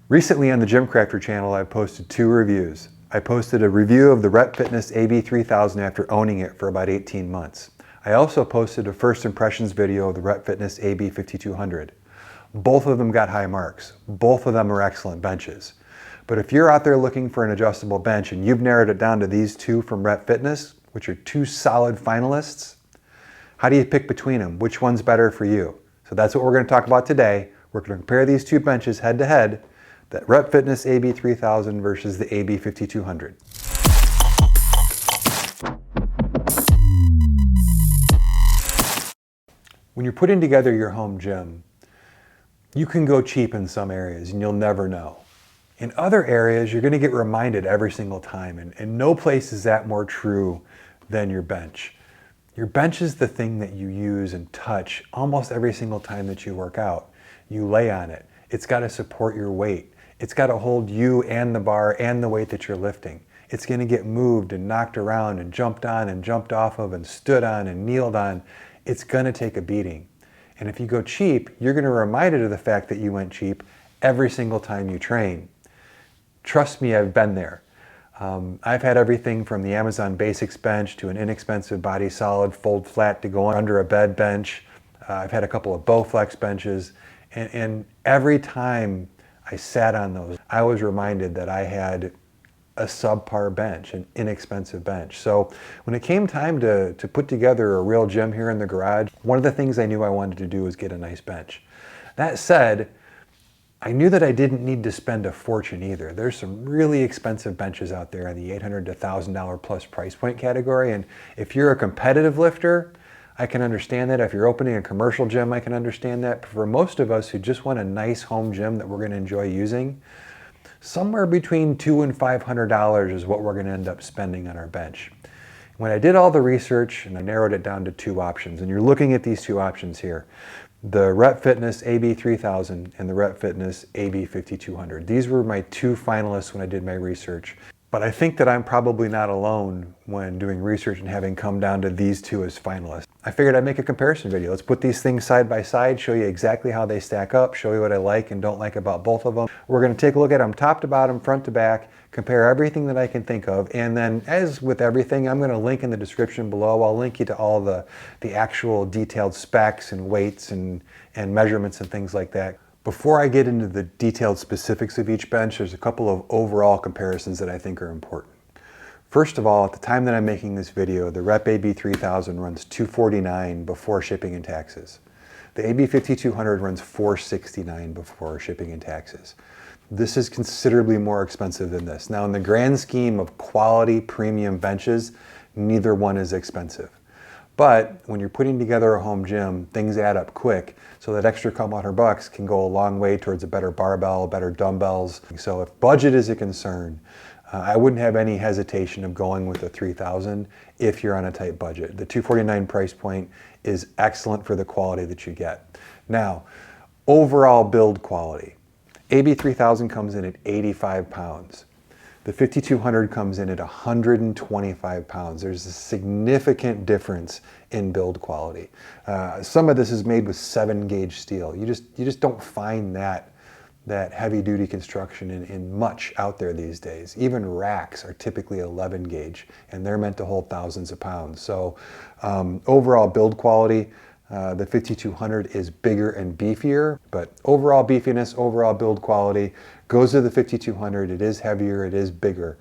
Recently on the Gym Crafter channel, I posted 2 reviews. I posted a review of the Rep Fitness AB3000 after owning it for about 18 months. I also posted a first impressions video of the Rep Fitness AB5200. Both of them got high marks. Both of them are excellent benches. But if you're out there looking for an adjustable bench and you've narrowed it down to these 2 from Rep Fitness, which are 2 solid finalists, how do you pick between them? Which one's better for you? So that's what we're going to talk about today. We're going to compare these 2 benches head to head. That Rep Fitness AB3000 versus the AB5200. When you're putting together your home gym, you can go cheap in some areas and you'll never know. In other areas, you're going to get reminded every single time, and no place is that more true than your bench. Your bench is the thing that you use and touch almost every single time that you work out. You lay on it. It's got to support your weight. It's got to hold you and the bar and the weight that you're lifting. It's going to get moved and knocked around and jumped on and jumped off of and stood on and kneeled on. It's going to take a beating. And if you go cheap, you're going to be reminded of the fact that you went cheap every single time you train. Trust me, I've been there. I've had everything from the Amazon Basics bench to an inexpensive Body Solid fold flat to go under a bed bench. I've had a couple of Bowflex benches, and every time I sat on those, I was reminded that I had a subpar bench, an inexpensive bench. So when it came time to put together a real gym here in the garage, one of the things I knew I wanted to do was get a nice bench. That said, I knew that I didn't need to spend a fortune either. There's some really expensive benches out there in the $800 to $1,000 plus price point category, and if you're a competitive lifter, I can understand that. If you're opening a commercial gym, I can understand that. But for most of us who just want a nice home gym that we're going to enjoy using, somewhere between $200 and $500 is what we're going to end up spending on our bench. When I did all the research and I narrowed it down to 2 options, and you're looking at these 2 options here, the Rep Fitness AB3000 and the Rep Fitness AB5200. These were my 2 finalists when I did my research. But I think that I'm probably not alone when doing research and having come down to these 2 as finalists. I figured I'd make a comparison video. Let's put these things side by side, show you exactly how they stack up, show you what I like and don't like about both of them. We're going to take a look at them top to bottom, front to back, compare everything that I can think of, and then as with everything, I'm going to link in the description below. I'll link you to all the actual detailed specs and weights and measurements and things like that. Before I get into the detailed specifics of each bench, there's a couple of overall comparisons that I think are important. First of all, at the time that I'm making this video, the Rep AB3000 runs $249 before shipping and taxes. The AB5200 runs $469 before shipping and taxes. This is considerably more expensive than this. Now, in the grand scheme of quality premium benches, neither one is expensive. But when you're putting together a home gym, things add up quick, so that extra couple $100 can go a long way towards a better barbell, better dumbbells. So if budget is a concern, I wouldn't have any hesitation of going with the 3000 if you're on a tight budget. The $249 price point is excellent for the quality that you get. Now, overall build quality. AB3000 comes in at 85 pounds. The 5200 comes in at 125 pounds. There's a significant difference in build quality. Some of this is made with 7-gauge steel. You just don't find that heavy duty construction in much out there these days. Even racks are typically 11-gauge, and they're meant to hold thousands of pounds. So overall build quality, the 5200 is bigger and beefier, but overall beefiness, overall build quality goes to the 5200. It is heavier, it is bigger.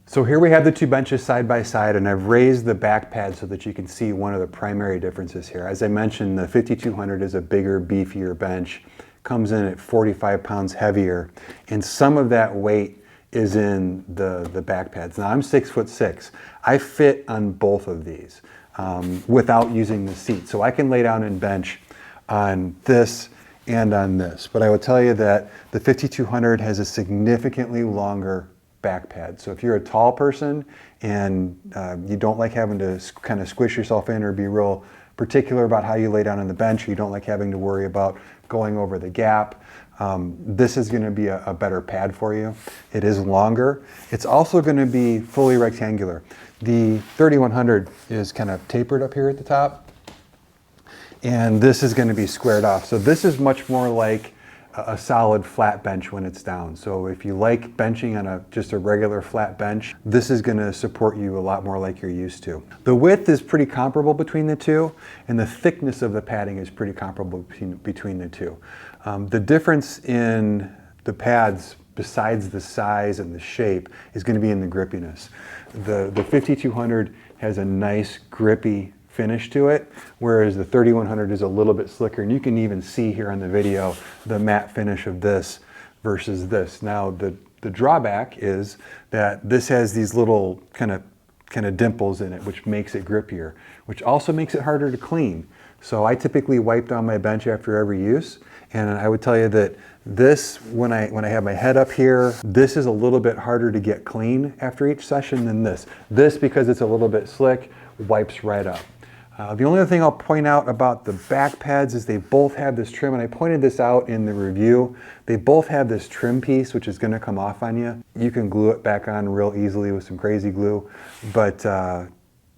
So here we have the 2 benches side by side, and I've raised the back pad so that you can see one of the primary differences here. As I mentioned, the 5200 is a bigger, beefier bench, comes in at 45 pounds heavier, and some of that weight is in the back pads. Now, I'm 6'6". I fit on both of these without using the seat. So I can lay down and bench on this and on this. But I will tell you that the 5200 has a significantly longer back pad. So if you're a tall person and you don't like having to kind of squish yourself in or be real particular about how you lay down on the bench, or you don't like having to worry about going over the gap, this is going to be a better pad for you. It is longer. It's also going to be fully rectangular. The 3100 is kind of tapered up here at the top, and this is going to be squared off. So this is much more like a solid flat bench when it's down. So if you like benching on just a regular flat bench, this is going to support you a lot more like you're used to. The width is pretty comparable between the two, and the thickness of the padding is pretty comparable between the two. The difference in the pads, besides the size and the shape, is going to be in the grippiness. The 5200 has a nice grippy finish to it, whereas the 3100 is a little bit slicker, and you can even see here on the video the matte finish of this versus this. Now the drawback is that this has these little kind of dimples in it, which makes it grippier, which also makes it harder to clean. So I typically wipe down my bench after every use, and I would tell you that this, when I have my head up here, this is a little bit harder to get clean after each session than this. This, because it's a little bit slick, wipes right up. The only other thing I'll point out about the back pads is they both have this trim, and I pointed this out in the review. They both have this trim piece, which is going to come off on you. You can glue it back on real easily with some crazy glue, but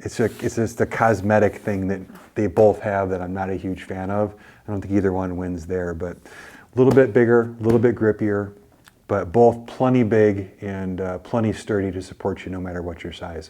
it's just a cosmetic thing that they both have that I'm not a huge fan of. I don't think either one wins there, but a little bit bigger, a little bit grippier, but both plenty big and plenty sturdy to support you no matter what your size.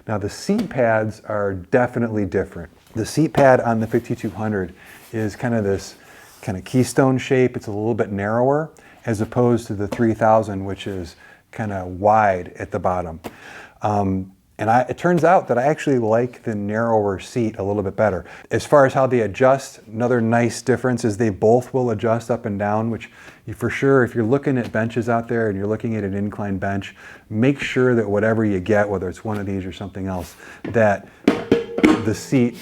Now the seat pads are definitely different. The seat pad on the 5200 is kind of this kind of keystone shape. It's a little bit narrower as opposed to the 3000, which is kind of wide at the bottom. It turns out that I actually like the narrower seat a little bit better. As far as how they adjust, another nice difference is they both will adjust up and down, which for sure, if you're looking at benches out there and you're looking at an incline bench, make sure that whatever you get, whether it's one of these or something else, that the seat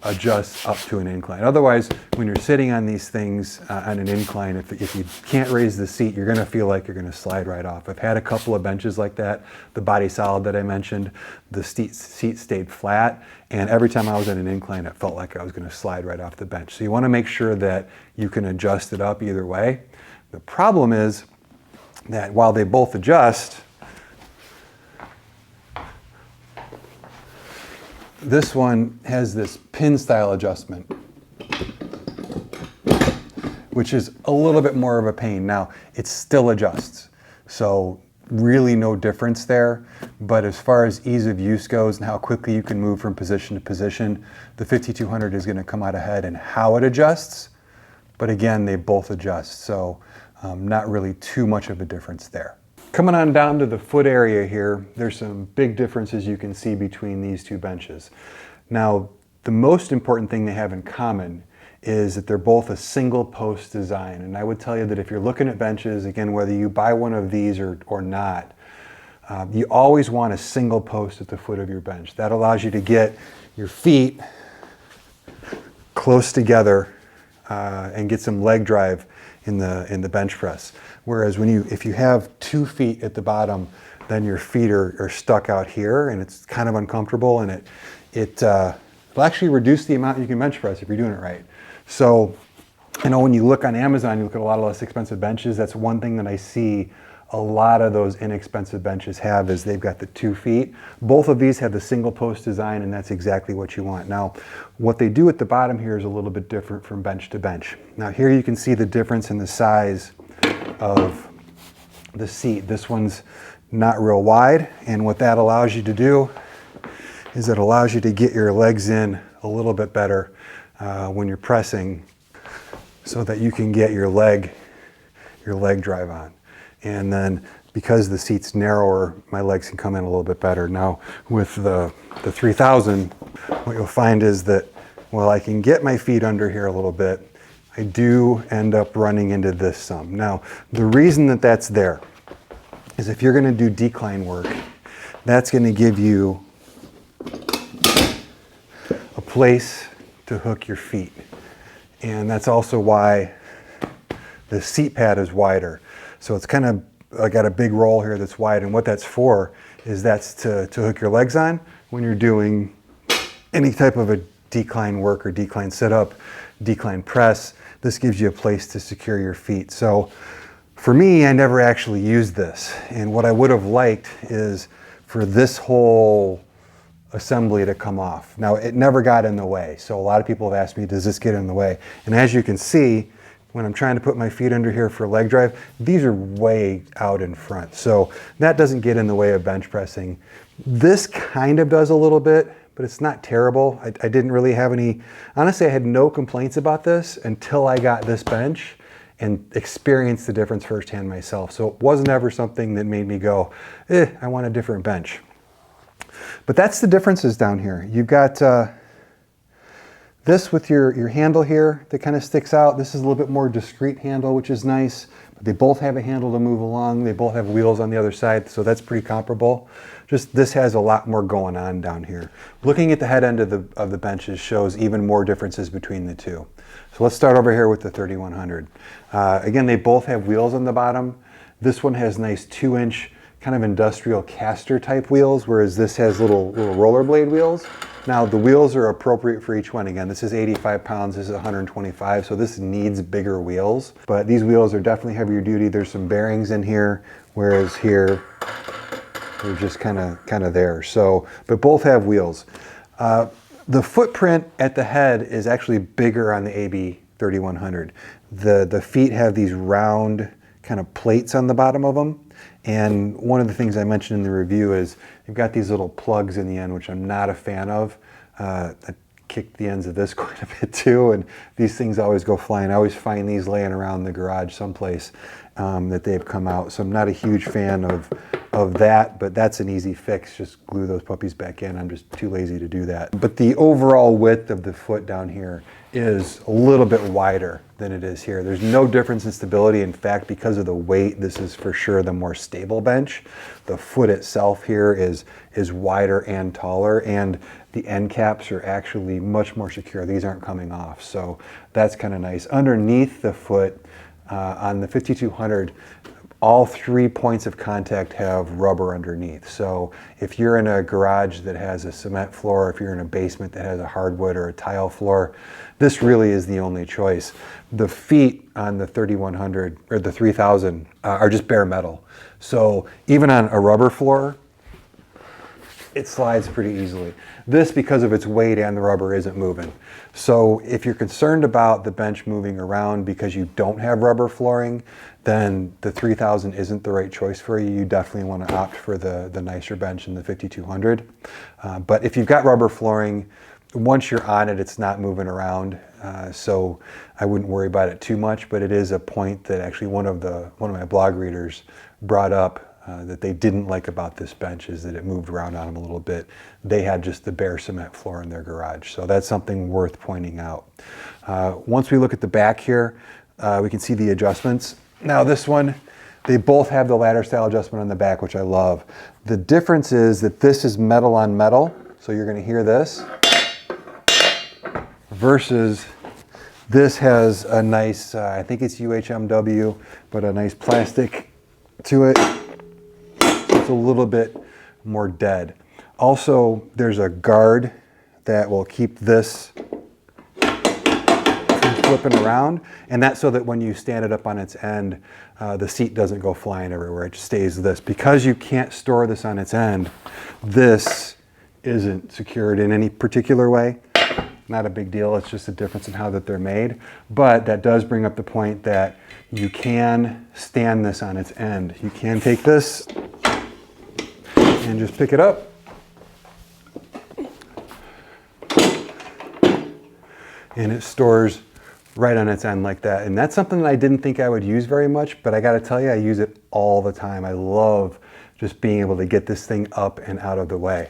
adjusts up to an incline. Otherwise, when you're sitting on these things on an incline, if you can't raise the seat, you're going to feel like you're going to slide right off. I've had a couple of benches like that. The Body Solid that I mentioned, the seat stayed flat, and every time I was at an incline, it felt like I was going to slide right off the bench. So you want to make sure that you can adjust it up either way. The problem is that while they both adjust, this one has this pin style adjustment, which is a little bit more of a pain. Now, it still adjusts, so really no difference there. But as far as ease of use goes and how quickly you can move from position to position, the 5200 is going to come out ahead in how it adjusts. But again, they both adjust, so not really too much of a difference there. Coming on down to the foot area here, there's some big differences you can see between these two benches. Now, the most important thing they have in common is that they're both a single post design. And I would tell you that if you're looking at benches, again, whether you buy one of these or not, you always want a single post at the foot of your bench. That allows you to get your feet close together and get some leg drive in the bench press. Whereas if you have 2 feet at the bottom, then your feet are stuck out here, and it's kind of uncomfortable, and it'll actually reduce the amount you can bench press if you're doing it right. So, when you look on Amazon, you look at a lot of less expensive benches. That's one thing that I see a lot of those inexpensive benches have, is they've got the 2 feet. Both of these have the single post design, and that's exactly what you want. Now, what they do at the bottom here is a little bit different from bench to bench. Now here you can see the difference in the size of the seat. This one's not real wide, and what that allows you to do is it allows you to get your legs in a little bit better when you're pressing, so that you can get your leg drive on. And then because the seat's narrower, my legs can come in a little bit better. Now with the 3000, what you'll find is that while I can get my feet under here a little bit, I do end up running into this some. Now, the reason that that's there is if you're going to do decline work, that's going to give you a place to hook your feet. And that's also why the seat pad is wider. So it's kind of, I got a big roll here that's wide, and what that's for is that's to hook your legs on when you're doing any type of a decline work or decline sit-up, decline press. This gives you a place to secure your feet. So for me, I never actually used this. And what I would have liked is for this whole assembly to come off. Now, it never got in the way. So a lot of people have asked me, does this get in the way? And as you can see, when I'm trying to put my feet under here for leg drive, these are way out in front. So that doesn't get in the way of bench pressing. This kind of does a little bit, but it's not terrible. I didn't really have any, honestly, I had no complaints about this until I got this bench and experienced the difference firsthand myself. So it wasn't ever something that made me go, I want a different bench. But that's the differences down here. You've got this with your handle here that kind of sticks out. This is a little bit more discreet handle, which is nice. But they both have a handle to move along. They both have wheels on the other side, so that's pretty comparable. Just this has a lot more going on down here. Looking at the head end of the benches shows even more differences between the two. So let's start over here with the 3100. Again, they both have wheels on the bottom. This one has nice 2-inch kind of industrial caster type wheels, whereas this has little rollerblade wheels. Now the wheels are appropriate for each one. Again, this is 85 pounds, this is 125, so this needs bigger wheels. But these wheels are definitely heavier duty. There's some bearings in here, whereas here, they're just kind of there. So, but both have wheels. The footprint at the head is actually bigger on the AB 3100. The feet have these round kind of plates on the bottom of them. And one of the things I mentioned in the review is you've got these little plugs in the end, which I'm not a fan of. I kicked the ends of this quite a bit too, and these things always go flying. I always find these laying around the garage someplace that they've come out. So I'm not a huge fan of that, but that's an easy fix. Just glue those puppies back in. I'm just too lazy to do that. But the overall width of the foot down here is a little bit wider than it is here. There's no difference in stability. In fact, because of the weight, this is for sure the more stable bench. The foot itself here is wider and taller, and the end caps are actually much more secure. These aren't coming off, so that's kind of nice. Underneath the foot, on the 5200, all 3 points of contact have rubber underneath. So if you're in a garage that has a cement floor, if you're in a basement that has a hardwood or a tile floor, this really is the only choice. The feet on the 3100 or the 3000 are just bare metal. So even on a rubber floor, it slides pretty easily. This, because of its weight and the rubber, isn't moving. So if you're concerned about the bench moving around because you don't have rubber flooring, then the 3000 isn't the right choice for you. You definitely want to opt for the nicer bench in the 5200. But if you've got rubber flooring, once you're on it, it's not moving around. So I wouldn't worry about it too much, but it is a point that actually one of my blog readers brought up that they didn't like about this bench is that it moved around on them a little bit. They had just the bare cement floor in their garage. So that's something worth pointing out. Once we look at the back here, we can see the adjustments. Now this one, they both have the ladder style adjustment on the back, which I love. The difference is that this is metal on metal. So you're gonna hear this versus this has a nice, I think it's UHMW, but a nice plastic to it. It's a little bit more dead. Also, there's a guard that will keep this from flipping around, and that's so that when you stand it up on its end, the seat doesn't go flying everywhere. It just stays this. Because you can't store this on its end, this isn't secured in any particular way. Not a big deal, it's just a difference in how that they're made. But that does bring up the point that you can stand this on its end. You can take this and just pick it up. And it stores right on its end like that. And that's something that I didn't think I would use very much, but I gotta tell you, I use it all the time. I love just being able to get this thing up and out of the way.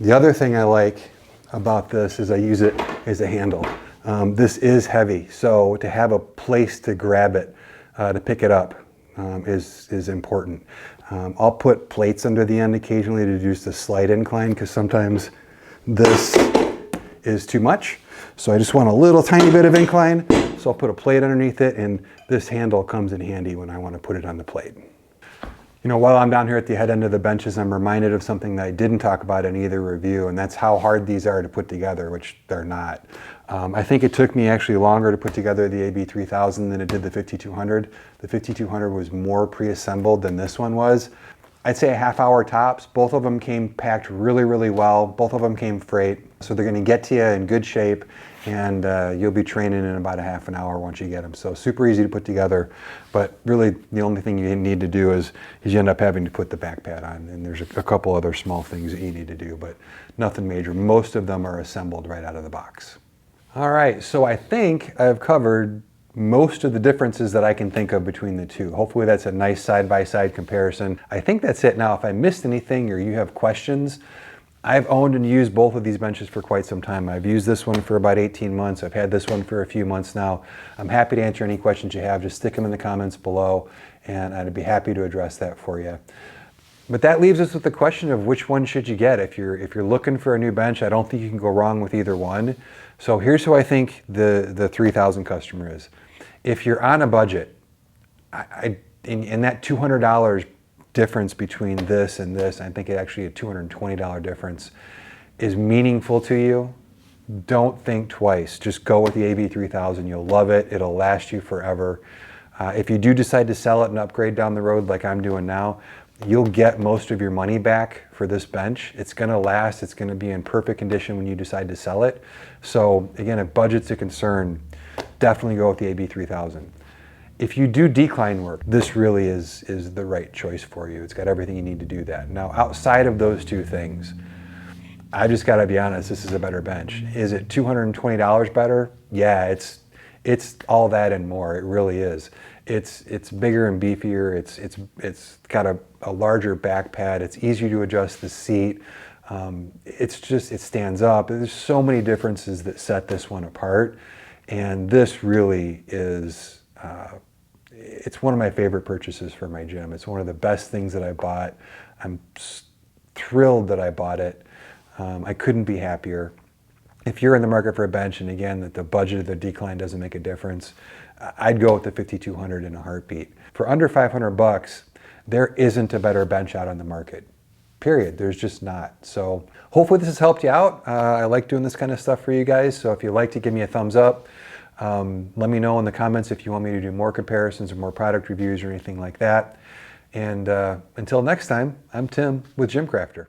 The other thing I like about this is I use it as a handle. This is heavy, so to have a place to grab it, to pick it up, is important. I'll put plates under the end occasionally to reduce the slight incline because sometimes this is too much. So I just want a little tiny bit of incline. So I'll put a plate underneath it, and this handle comes in handy when I want to put it on the plate. You know, while I'm down here at the head end of the benches, I'm reminded of something that I didn't talk about in either review, and that's how hard these are to put together, which they're not. I think it took me actually longer to put together the AB 3000 than it did the 5200. The 5200 was more pre-assembled than this one was. I'd say a half hour tops. Both of them came packed really, really well. Both of them came freight. So they're going to get to you in good shape, and you'll be training in about a half an hour once you get them. So super easy to put together, but really the only thing you need to do is you end up having to put the back pad on, and there's a couple other small things that you need to do, but nothing major. Most of them are assembled right out of the box. All right, so I think I've covered most of the differences that I can think of between the two. Hopefully that's a nice side-by-side comparison. I think that's it. Now, if I missed anything or you have questions, I've owned and used both of these benches for quite some time. I've used this one for about 18 months. I've had this one for a few months now. I'm happy to answer any questions you have. Just stick them in the comments below, and I'd be happy to address that for you. But that leaves us with the question of which one should you get. If you're looking for a new bench, I don't think you can go wrong with either one. So here's who I think the 3000 customer is. If you're on a budget, in that $200 difference between this and this, I think it actually a $220 difference, is meaningful to you, don't think twice. Just go with the AB3000. You'll love it. It'll last you forever. If you do decide to sell it and upgrade down the road like I'm doing now, you'll get most of your money back for this bench. It's going to last. It's going to be in perfect condition when you decide to sell it. So again, if budget's a concern, definitely go with the AB3000. If you do decline work, this really is the right choice for you. It's got everything you need to do that. Now, outside of those two things, I just got to be honest, this is a better bench. Is it $220 better? Yeah, it's all that and more. It really is. It's bigger and beefier. It's got a larger back pad. It's easier to adjust the seat. It stands up. There's so many differences that set this one apart, and this really is. It's one of my favorite purchases for my gym. It's one of the best things that I bought. I'm thrilled that I bought it. I couldn't be happier. If you're in the market for a bench, and again, that the budget of the decline doesn't make a difference, I'd go with the 5200 in a heartbeat. For under 500 bucks, there isn't a better bench out on the market. Period. There's just not. So hopefully this has helped you out. I like doing this kind of stuff for you guys. So if you like to give me a thumbs up. Let me know in the comments if you want me to do more comparisons or more product reviews or anything like that. And until next time, I'm Tim with Gymcrafter.